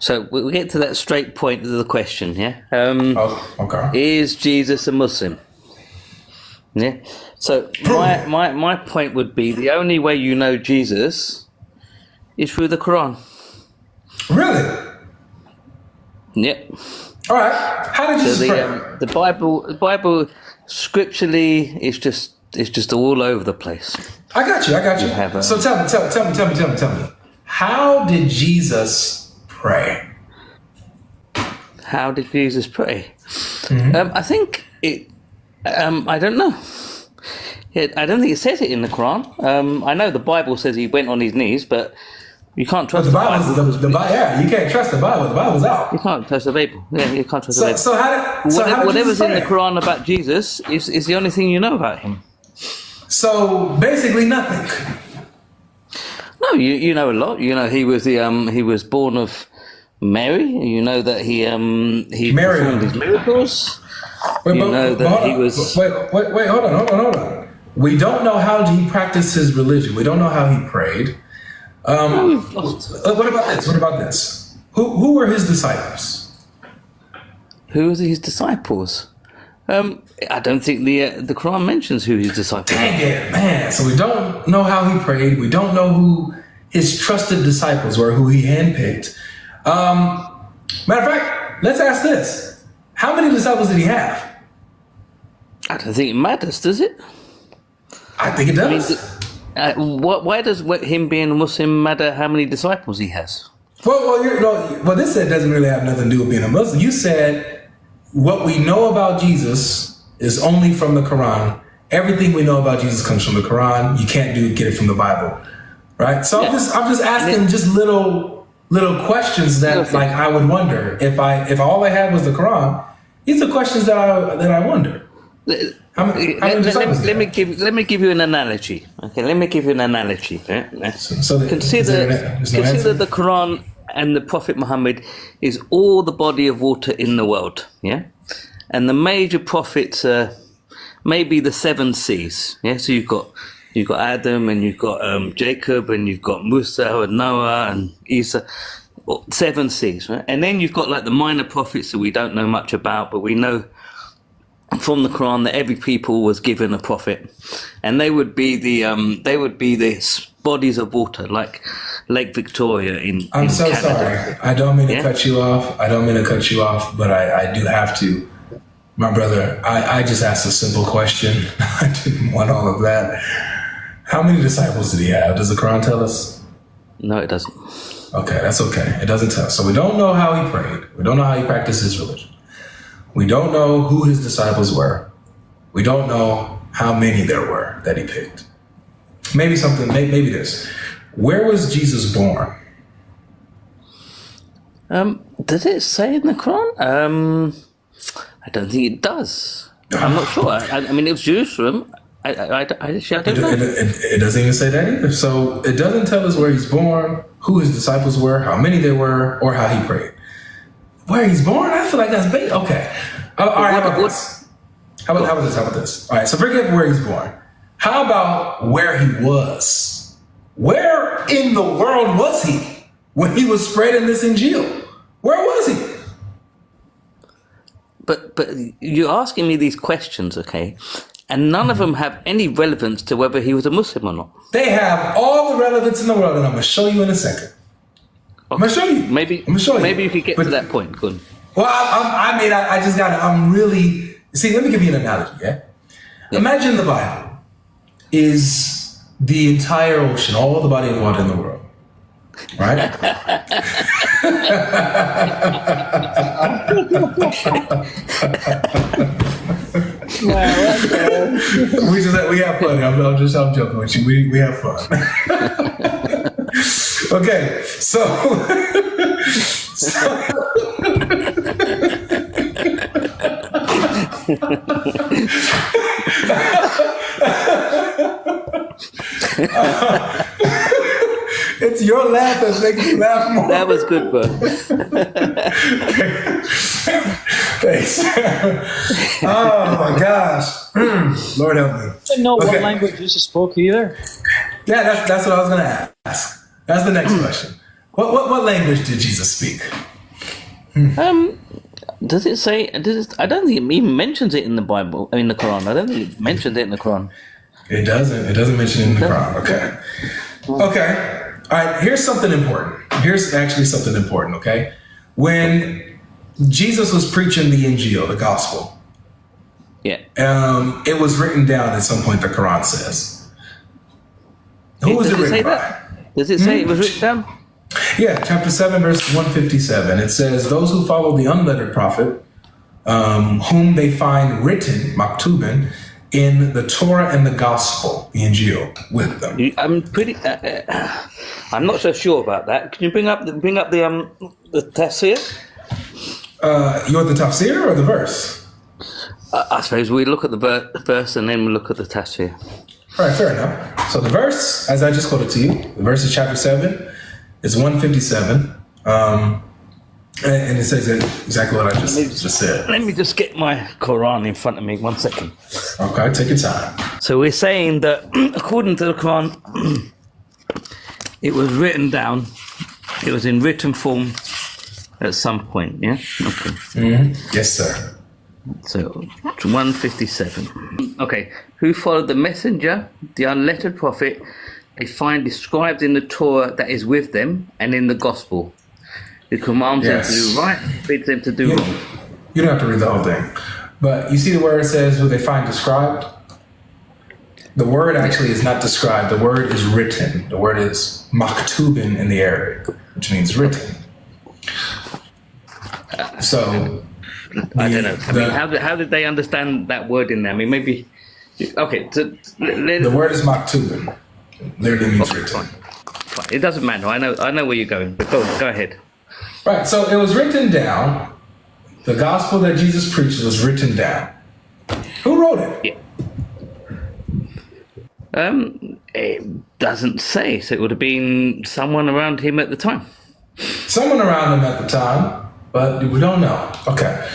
So we'll get to that straight point of the question, yeah? Okay. Is Jesus a Muslim? Yeah. So my point would be the only way you know Jesus is through the Quran. Really? Yep. All right. How did Jesus pray? The Bible scripturally is just all over the place. I got you. So tell me. How did Jesus pray? How did Jesus pray? Mm-hmm. I think it. I don't know. I don't think it says it in the Quran. I know the Bible says he went on his knees, but you can't trust the Bible. Yeah, you can't trust the Bible. The Bible's out. You can't trust the Bible. Yeah, you can't trust the Bible. So whatever's in the Quran about Jesus is the only thing you know about him. So basically nothing. No, you know a lot. You know he was born of Mary. You know that he performed his miracles. Wait, hold on. We don't know how he practiced his religion. We don't know how he prayed. What about this? Who were his disciples? Who were his disciples? I don't think the Quran mentions who his disciples are. Dang it, man. So we don't know how he prayed. We don't know who his trusted disciples were, who he handpicked. Matter of fact, let's ask this. How many disciples did he have? I don't think it matters, does it? I think it does. Why does him being a Muslim matter how many disciples he has? Well, this said doesn't really have nothing to do with being a Muslim. You said what we know about Jesus is only from the Quran. Everything we know about Jesus comes from the Quran. You can't get it from the Bible, right? So yeah. I'm just asking just little questions that like I would wonder if all I had was the Quran. These are questions that I wonder. Let me give you an analogy. Okay, let me give you an analogy. Consider the Quran and the Prophet Muhammad is all the body of water in the world. Yeah, and the major prophets are maybe the 7 seas. Yeah, so you've got Adam and you've got Jacob and you've got Musa and Noah and Isa. 7 seas, right? And then you've got like the minor prophets that we don't know much about, but we know from the Quran that every people was given a prophet, and they would be the bodies of water like Lake Victoria in I'm so Canada. sorry. I don't mean to cut you off. But I do have to. My brother, I just asked a simple question. I didn't want all of that. How many disciples did he have? Does the Quran tell us? No, it doesn't. Okay, that's okay. It doesn't tell us. So we don't know how he prayed. We don't know how he practiced his religion. We don't know who his disciples were. We don't know how many there were that he picked. Maybe this. Where was Jesus born? Does it say in the Quran? I don't think it does. I'm not sure. I mean, it was Jerusalem. I don't know. It doesn't even say that either. So it doesn't tell us where he's born, who his disciples were, how many there were, or how he prayed. Where he's born? I feel like that's big. Okay. All right, how about this? How about this? All right, so forget where he's born. How about where he was? Where in the world was he when he was spreading this Injil? Where was he? But you're asking me these questions, okay? And none of them have any relevance to whether he was a Muslim or not. They have all the relevance in the world, and I'm going to show you in a second. Okay. I'm going to show you. Maybe if you get to that point, good. Well, I just got to, I'm really, see, let me give you an analogy, yeah? Imagine the Bible is the entire ocean, all the body of water in the world, right? we have fun. I'm joking with you. We have fun. Okay, so it's your laugh that's making me laugh more. That was good, bro. Thanks. Oh my gosh. Lord help me. I didn't know what language Jesus spoke either. Yeah, that's what I was going to ask. That's the next question. What language did Jesus speak? Does it say? I don't think it even mentions it in the Bible, in the Quran. I don't think it mentions it in the Quran. It doesn't. It doesn't mention it in the Quran. Okay. Okay. All right. Here's something important. Here's actually something important. Okay. When Jesus was preaching the Injil, the gospel, yeah, it was written down at some point. The Quran says. Who was it written by? Does it say it was written down? Yeah, chapter 7, verse 157. It says, those who follow the unlettered prophet, whom they find written, maktubin, in the Torah and the gospel, the Injil, with them. I'm not so sure about that. Can you bring up the tafsir? You want the tafsir or the verse? I suppose we look at the verse and then we look at the tafsir. All right, fair enough. So the verse, as I just quoted to you, the verse is chapter 7. It's 157, and it says exactly what I just said. Let me just get my Quran in front of me. 1 second. Okay, take your time. So we're saying that according to the Quran, it was written down. It was in written form at some point. Yeah. Okay. Mm-hmm. Yes, sir. So 157. Okay. Who followed the messenger, the unlettered prophet? They find described in the Torah that is with them and in the gospel. It commands them to do right, forbids them to do wrong. You don't have to read the whole thing. But you see where it says who they find described? The word actually is not described. The word is written. The word is maktubin in the Arabic, which means written. So I don't know. I mean, how did they understand that word in there? I mean, maybe... Okay. The word is maktubin. Literally means written. Fine. It doesn't matter. I know where you're going. But go ahead. Right. So it was written down. The gospel that Jesus preached was written down. Who wrote it? Yeah. It doesn't say. So it would have been someone around him at the time. Someone around him at the time, but we don't know. Okay.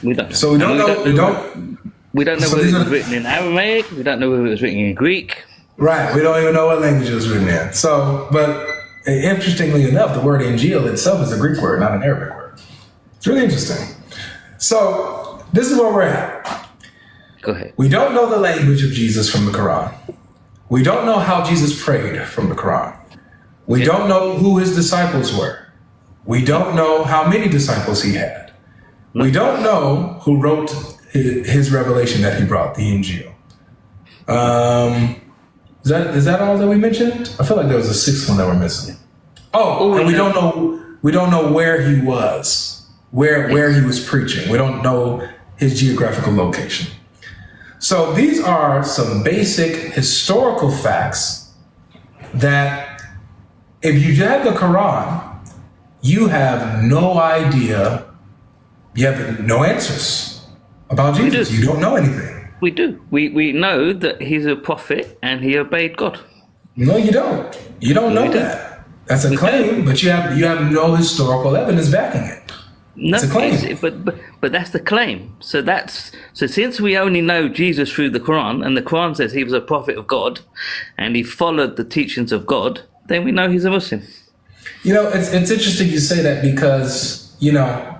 We don't know. So we don't know. We don't know whether it was written in Aramaic. We don't know whether it was written in Greek. Right, we don't even know what language it was written in. So, but interestingly enough, the word Injil itself is a Greek word, not an Arabic word. It's really interesting. So, this is where we're at. Go ahead. We don't know the language of Jesus from the Quran. We don't know how Jesus prayed from the Quran. We don't know who his disciples were. We don't know how many disciples he had. We don't know who wrote his revelation that he brought, the Injil. Is that all that we mentioned? I feel like there was a sixth one that we're missing. Oh, and we don't know where he was, where he was preaching. We don't know his geographical location. So these are some basic historical facts that if you have the Quran, you have no idea, you have no answers about Jesus. You don't know anything. We do. We know that he's a prophet and he obeyed God. No, you don't. You don't know that. That's a claim, but you have no historical evidence backing it. No, it's a claim. But that's the claim. So since we only know Jesus through the Quran, and the Quran says he was a prophet of God, and he followed the teachings of God, then we know he's a Muslim. You know, it's interesting you say that because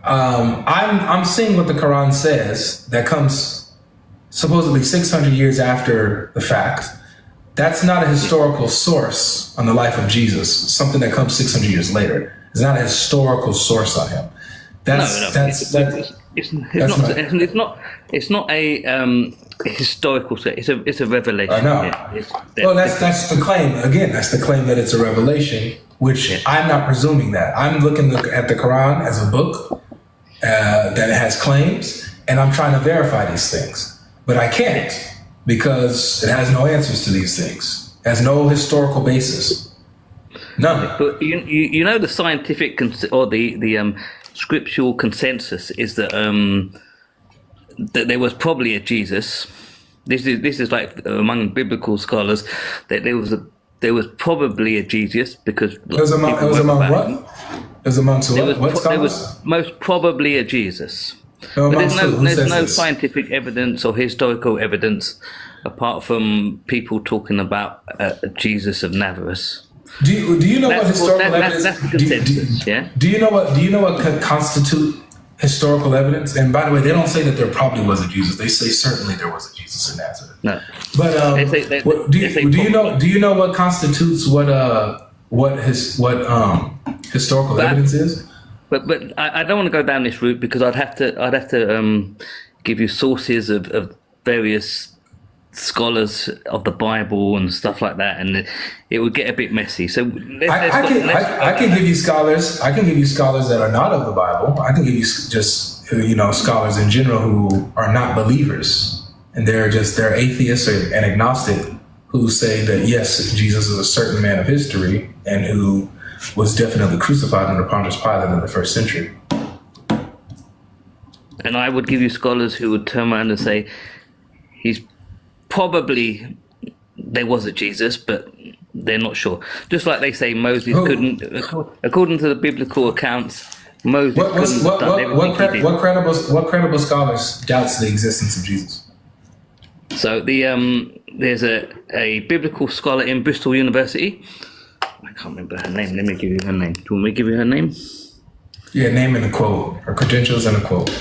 I'm seeing what the Quran says that comes supposedly 600 years after the fact. That's not a historical source on the life of Jesus. Something that comes 600 years later is not a historical source on him. It's not a historical source. It's a revelation. I know. Well, that's the claim. Again, that's the claim that it's a revelation, which I'm not presuming that. I'm looking at the Quran as a book that has claims, and I'm trying to verify these things. But I can't because it has no answers to these things. It has no historical basis. None. But you know the scientific or the scriptural consensus is that that there was probably a Jesus. This is like among biblical scholars that there was probably a Jesus because it was among what? It was among what scholars? There was most probably a Jesus. No, but there's no scientific evidence or historical evidence apart from people talking about Jesus of Nazareth. Do you know what historical evidence? That's the consensus. Do you know what constitute historical evidence. And by the way, they don't say that there probably was a Jesus. They say certainly there was a Jesus in Nazareth. No, but do you know what constitutes what historical evidence is? But I don't want to go down this route because I'd have to give you sources of various scholars of the Bible and stuff like that, and it would get a bit messy. So I can give you scholars. I can give you scholars that are not of the Bible. I can give you just scholars in general who are not believers, and they're atheists and agnostic who say that yes, Jesus is a certain man of history and who was definitely crucified under Pontius Pilate in the first century. And I would give you scholars who would turn around and say he's probably, there was a Jesus, but they're not sure. Just like they say Moses couldn't, according to the biblical accounts, Moses what credible scholars doubts the existence of Jesus? So there's a biblical scholar in Bristol University. I can't remember her name. Let me give you her name. Do you want me to give you her name? Yeah, name and a quote. Her credentials and a quote.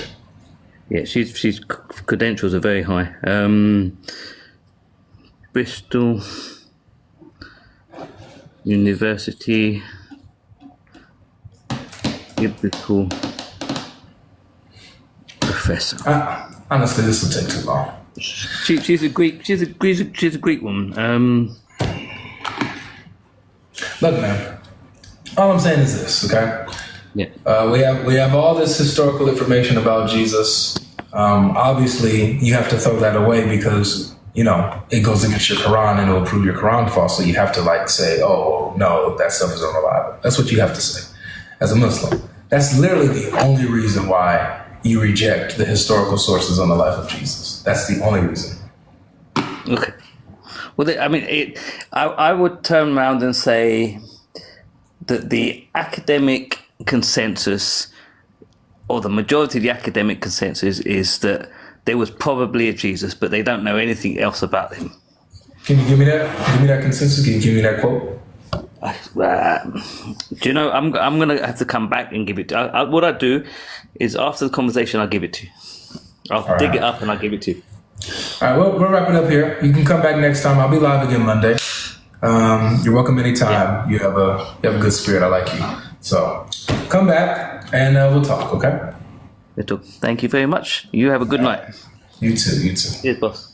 Yeah, she's credentials are very high. Bristol University biblical professor. Honestly, this will take too long. She's a Greek. She's a Greek woman. Look, man. All I'm saying is this, okay? Yeah. We have all this historical information about Jesus. Obviously, you have to throw that away because it goes against your Quran and it will prove your Quran false. So you have to say, oh no, that stuff is unreliable. That's what you have to say as a Muslim. That's literally the only reason why you reject the historical sources on the life of Jesus. That's the only reason. Okay. Well, I would turn around and say that the academic consensus, or the majority of the academic consensus, is that there was probably a Jesus, but they don't know anything else about him. Can you give me that? Give me that consensus. Can you give me that quote? Do you know? I'm gonna have to come back and give it. What I do is after the conversation, I'll give it to you. I'll dig it up and I'll give it to you. All right, well, we'll wrap it up here. You can come back next time. I'll be live again Monday. You're welcome anytime. Yeah. You have a good spirit. I like you. So come back and we'll talk, okay? Thank you very much. You have a good night. You too. Cheers, boss.